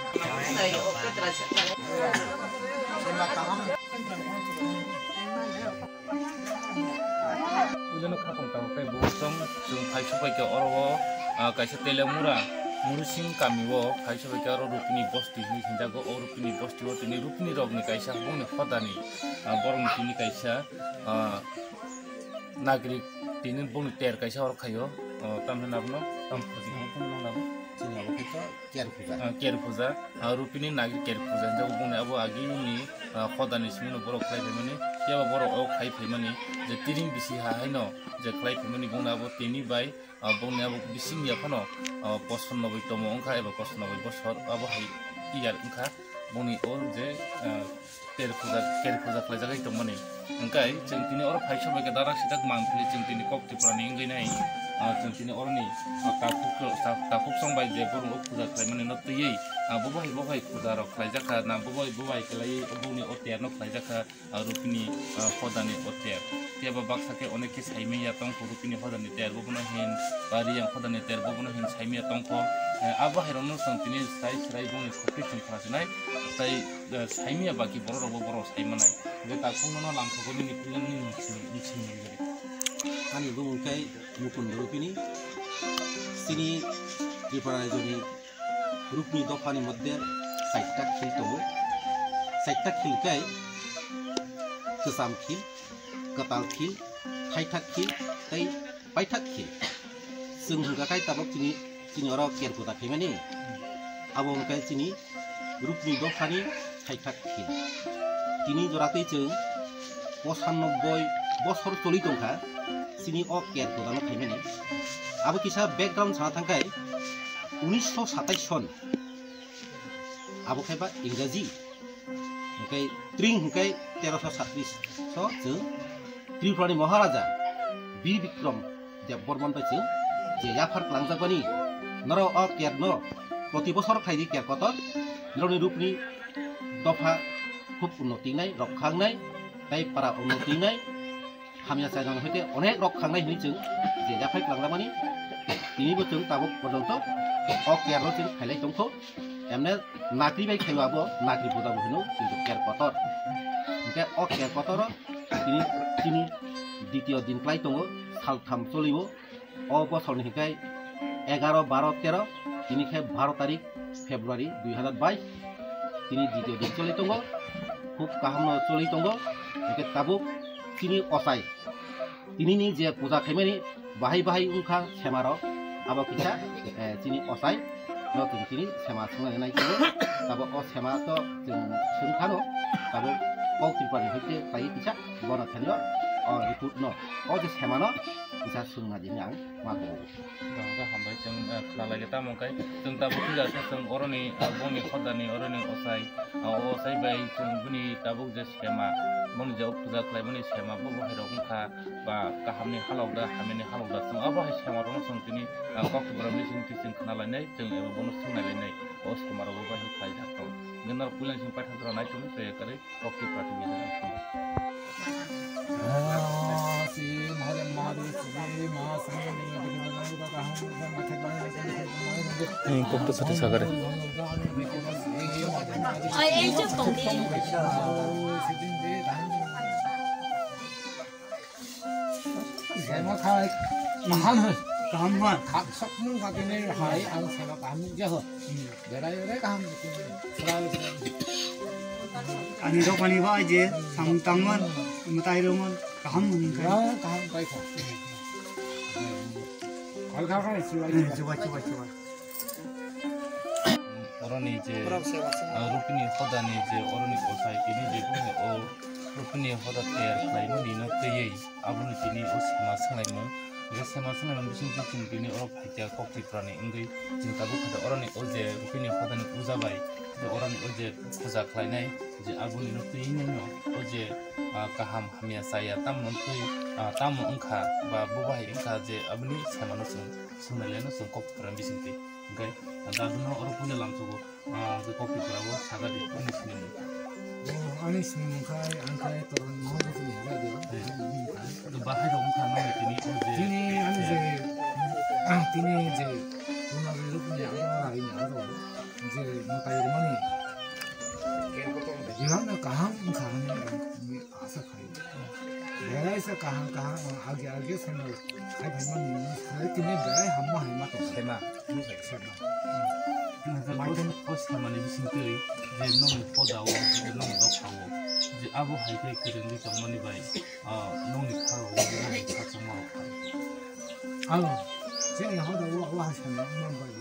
Ulan kakong tahu kay busong sung kai sabai ke oro kaisa telemura murusing kami wo kai sabai ke oro rupini bosti ni hindago o rupini bosti wo tini rupini rog ni kaisa bong ni khodani borong tini kaisa nagrik tini bong ni ter kaisa oro kayo tamna nabno tam phuji bong nabo sini abo kita kiar puja rupini nagrik kiar puja jago bong ni abo agi ni khodani simino borok kai bemani siapa borok o kai bemani je tiring bisi haino je klai pemani bong nabo tini bai bong ni abo bising ya phano poson nobai tomo ongkha eba poson nobai bosor abo hai iyar ongkha bong ni o je ter puja klai jagai tomani engkai jeng tini oro phai sabai ke darak sidak mangpili jeng tini kok tiprani enggai nai jeng tini oro ni kapuk songbai je borong ok puja klai mani not tei bobai puja rok klai jaka na bobai klai bong ni otiar no klai jaka rupini khodani otiar tiaba baksa ke onek ke saime ya tong rupini khodani ter bobuno hin bari yang khodani ter bobuno hin saime ya tong ko abo herono sang tini sai bong ni khopri chung khasinai tai saime ya baki boro robo boro saimanai je ta khongno lamthoko ni pilang ni niching ni ani bong kai mukun rupini sini tripura joni rupni dofani modde saita khil to saita khil kai kesam khil katal khil thaitak khil tai paitak khil sung hingga kai tabok sini oro kian kuta khimani abong kai sini rupni dofani thaitak khil tini joratei jeung 95 বছর চলি Tankha sini o kian kuta no khimani abo kisa background sana thangkai 1927 son abo khaiba ingraji hingkai tring hingkai 1337 so jeung Tripurani Maharaja Bir Bikram Dev Borman bai jeung je yafar klangjabani naro o kerno proti bochor khaidi ker kotor nroni rupni dofa খুব উন্নতি নাই রক্ষাংনাই তাই পারা উন্নতি নাই হামিয়া সাইজন হইতে অনেক রক্ষাংনাই হিনি जों যে yafar klangjabani tinibo जों tabok porjonto o kerno जों khailai tongkho emne nakri bai khaiwabo nakri bodabo hino kintu ker kotor hingke o ker kotor tini দ্বিতীয় দিন ক্লাই tongo সালথাম চলিবো অ বছরনি হিকাই 11 12 13 তিনি খে 12 তারিখ ফেব্রুয়ারি 2022 তিনি দ্বিতীয় দিন চলি tongo খুব কাহামনো চলি tongo হিকে তাবু তিনি অসাই তিনি নি যে পূজা খাইমানি বাহাই উনখা সেমার আবো কিছা তিনি অসাই নতুন তিনি সেমা সংনাनै নাই তাবো অ সেমা তো जों सोंखानो তাবো কও ত্রিপুরানি হইতে তাই কিছা বনা থানিও ikut no je semano bisa sung ngaji yang mako ga hambai jeng khala kita mongkai jeng tabu tiga jeng oroni boni khodani oroni osai bai jeng buni tabu je sema boni je puja klai boni sema bobo hero ungkha ba kahamni halauda hamini halauda jeng abo hai sema rono jeng tini kok brami jeng tising khnalai nai jeng ebo bono sungnai nai o semaro bobo hi klai jakto genar pulang jeng pathadra nai tum se kare kokti pratibi kok tuh satu sagar Ani dok pani ba aja, samtangan, matai roman, kaham mungkin. Kaham baik. Kalau kaham coba. Orang ni je, rupini khodani je orang ni osai ini je punya rupini khodat ter lain ni nak teyai, abun ini os masang lain. Biasa masang lain bising bising ini orang kerja kok Tripurani enggai, cinta bukan ada orang ni oje rupini khodani uzabai. Orang oje puja klainai je abun ni nutui nyo oje kaham hamia saya tam nutui tam ungkha ba bubai ungkha je abuni samano sunaleno sung kok perambi sinti okay daduno oro punya lamsugo je kok pirabo saga di puni sini ani sini kai angkai turun mau tu ni ada tu bahai dong ungkha no ini oje ini ani je tini je punya punya orang ini ada je 이제 못다 이러면이 이거는 가한 아삭하요. 내가 있어 가한 아기 생각 가이면 그렇게 내가 한번 해마도 tema 세마. Martin Postman is simply the non Podao, the non Dopawo, the Abu High couldn't get money by non Cow, 아, 제가 하다 와 하시면 뭔가요?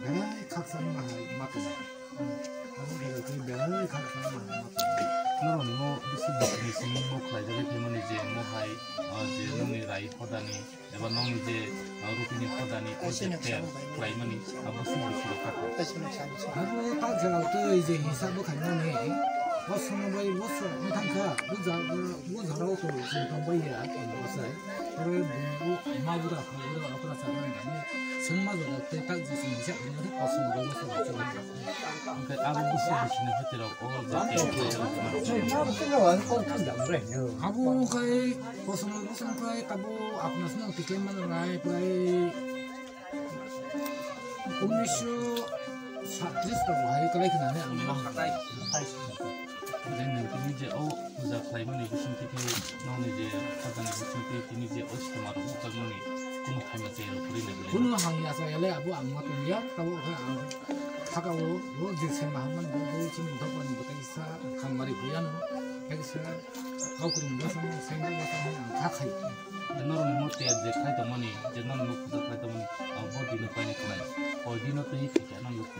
내가 각성만 맞고. 내가 그 내가 각성만 맞고. 너는 뭐 무슨 뭐 클라이저의 대문이지 뭐 하이 이제 농이 라이 호다니 내가 농 이제 루틴이 호다니 어제 클라이머니 무슨 일로 갔다 아무 딱저 또 이제 이사도 간다네. 무슨 뭐 무슨 무탄카 무자라고 또 지금 뭐야 무슨 그래 뭐 마부다 그거 아프다 사람이 정말로 딱 지금 이제 우리가 무슨 뭐 무슨 그 아부 무슨 호텔하고 abu kai bosan kai tabu aku nasna tikem mana ngai kai umishu satris tabu hai kai kana ne amma 근데 이제 부자 클라이머니 무슨 티티 나오는 이제 하다는 무슨 티티 이제 어디서 말하고 그러니 그 타임에 제일 부리네 kuno hangiasa yale abu amma tunya tabu kai hakawo ro jese mahaman do chim dopan butaisa khamari buyanu eksa 하고는 무슨 생각을 다 가요. 너는 못 해야 돼. 가다 보니 이제 너는 못 가다 보니 어디는 빨리 가야 어디는 또 이렇게 안 놓고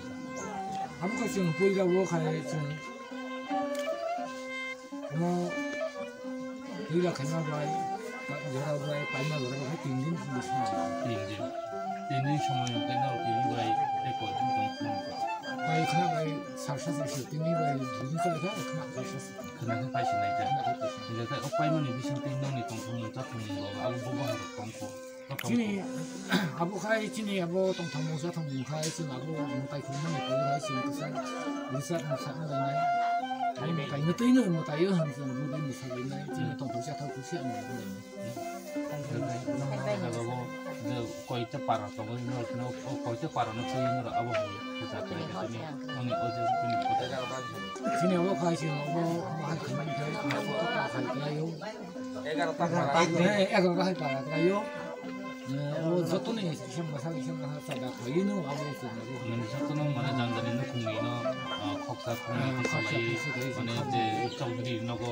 아무것도 지금 보이라고 가야 지금 뭐 보이라 가나 봐요. 여러 가지 빨리 여러 가지 띵긴 무슨 띵긴 সময়에 내가 이거에 에코 좀 바이 그나 바이 사샤사시 띵이 바이 무슨 소리가 그나 사샤사 그나가 다시 나이자 이제 그 오빠이만이 무슨 띵동이 동동을 잡는 거 아무 보고 하러 동고 진이 아부 가이 진이 아부 동동모사 동가이 진 아부 못다이 그만이 보이라 진 그래서 리사 사나다네 아니 뭐 가이 너뜨이는 뭐 다이어 한선 루비 미사이네 진 동동사 더 구시하는 거 कोई तो पारा तो वो कोई तो पारा न चाहिए ना अब हो पूजा करे तो नहीं हमने अजय भी पता 진이 아부 가이 진 아부 한 그만 돼 아부 또 가이요 11가 할 거야 그래요 뭐 저토네 시험가 하다가 거기는 아무것도 없고 저토는 만에 장단에는 국민은 국사 국민이 만에 이제 정들이 있는 거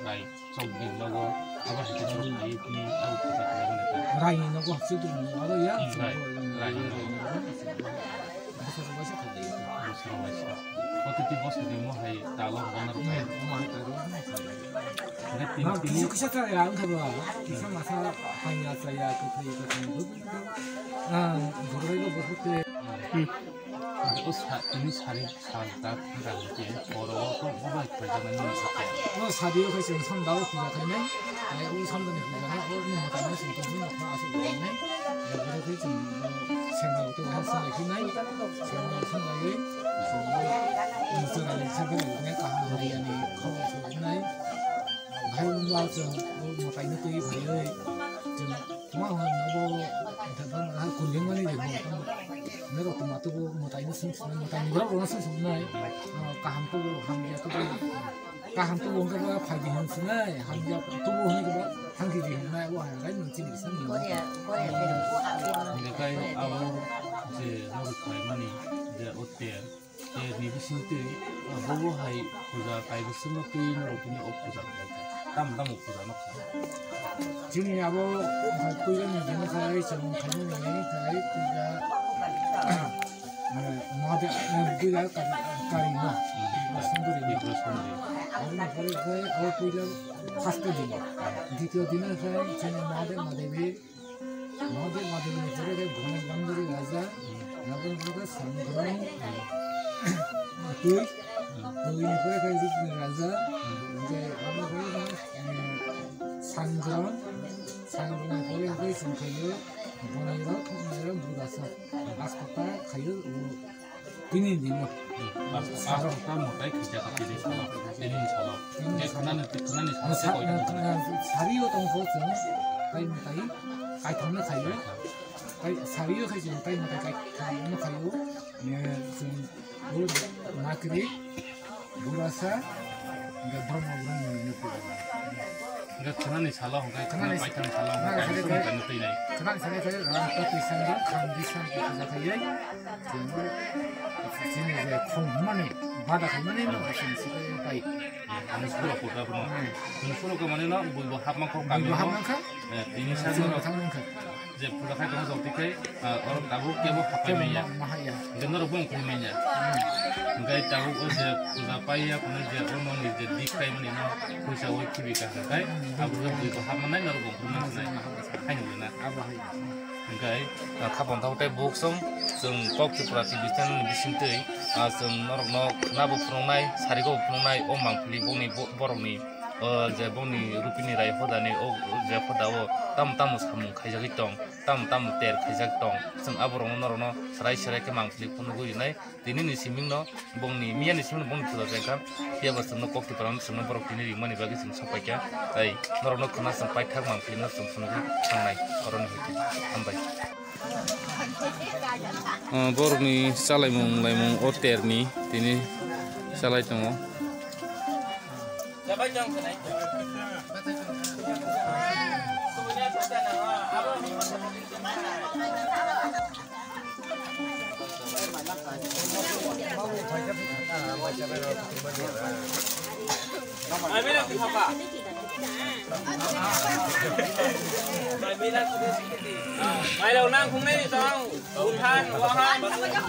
라이 정들이 있는 거 아버 하기는 라이 분이 아우 국사 그러는데 라이 있는 거 쓰도 알아야 라이 있는 거 그래서 뭐지 어떻게 버스들이 뭐 하이 달러 하나 네 엄마 따로 근데 그샷이야 안 가봐 이상 와서 방이었어야 그 이거 좀 노래가 뭐때 이미 살이 살다 그런지 어려워 또 뭐가 있다면 사비로 해서 산다고 부자되네 우리 산다는 부자네 오늘 못하면 진짜 못 나서 그러네 그래서 좀 생각도 할 생각이 나이 생각이 무슨 생각이 내가 하기 아니 커서 나이 하는 와서 뭐 가이는 또 이거에 좀 고마워 너무 대단한 한 군경만이 되고 내가 또 맞고 뭐 다이는 승수는 뭐 다이는 거라고 승수는 나이 까함도 함기야 또 까함도 뭔가 봐 파기는 쓰네 함기야 또 뭐니까 한기지 나이 와 가이는 진이 있었니 내가 아무 이제 노력하면이 이제 어때 제 미비신들이 보고 하이 보자 가이브 스노 크이너로 그냥 없고자 담담 없고자 놓고 지금 아버 꾸이는 되는 사이 좀 가능해 가이 꾸가 뭐데 꾸가 까리나 선들이 그렇습니다 그래서 아버 꾸가 파스타지 디티오디는 사이 지금 마데비 그래 보는 감들이 가자 나보다 상그런 여기 그래 가지고 가자 이제 아무거나 상그런 거에 지금 가요 보내라 통화를 물어서 아스파타 가요 비니님 아스파타 못해 그자가 되는 사람 이제 그나는 사리오 동포스는 가이 가이 통나 가요 사리오 가지고 가이 가요 좀 nakri burasa enggak drama ini enggak kena nih salah enggak kena Kena nih. paitan salah Kena enggak nih. itu kan itu ini kenal saya orang pisan dia kandisang kita kaya sini je mana bada mana no sini sini baik anu suruh aku dah pernah anu suruh ke mana nak buat hap mangkok kami ibu hamang kan ini saya sini suruh tanggung kan je pura kai kamu jauh tikai orang tahu dia mau hap dia kami ya mahaya dengar bung kumenya enggak tahu oh je pura paya pun je orang ni je dikai mana nak kuisa woi kibika kai abu je buat hap mana nak bung kumenya hai ni na abah enggak kapan tahu teh buk song जों कक्ति प्राति बिथान बिसिंतै जों नरकनो नाबो फुंनाय सारिगो फुंनाय ओ मांफलि बनि बरनि जे बनि रुपिनि राय हदानि ओ जे हदाओ ताम ताम सामु खायजागि दं ताम ताम तेर खायजाग दं जों आबरनो नरनो सराय सराय के मांफलि फुनु गुरिनाय दिनि नि सिमिंनो बंनि मियानि सिमिंनो बंनि फुजा जायका बेबा जोंनो कक्ति प्रान जोंनो बरकनि रिमानि बागि जों सपायका ओइ नरनो खना जों पाइथाक मांफलिनो जों फुनु थांनाय अरन होति हामबाय बर'नि सालायमुं लायमुं अटेरनि दिनै सालाय दङ Mày đầu năng không đấy sao? Uống than, uống than.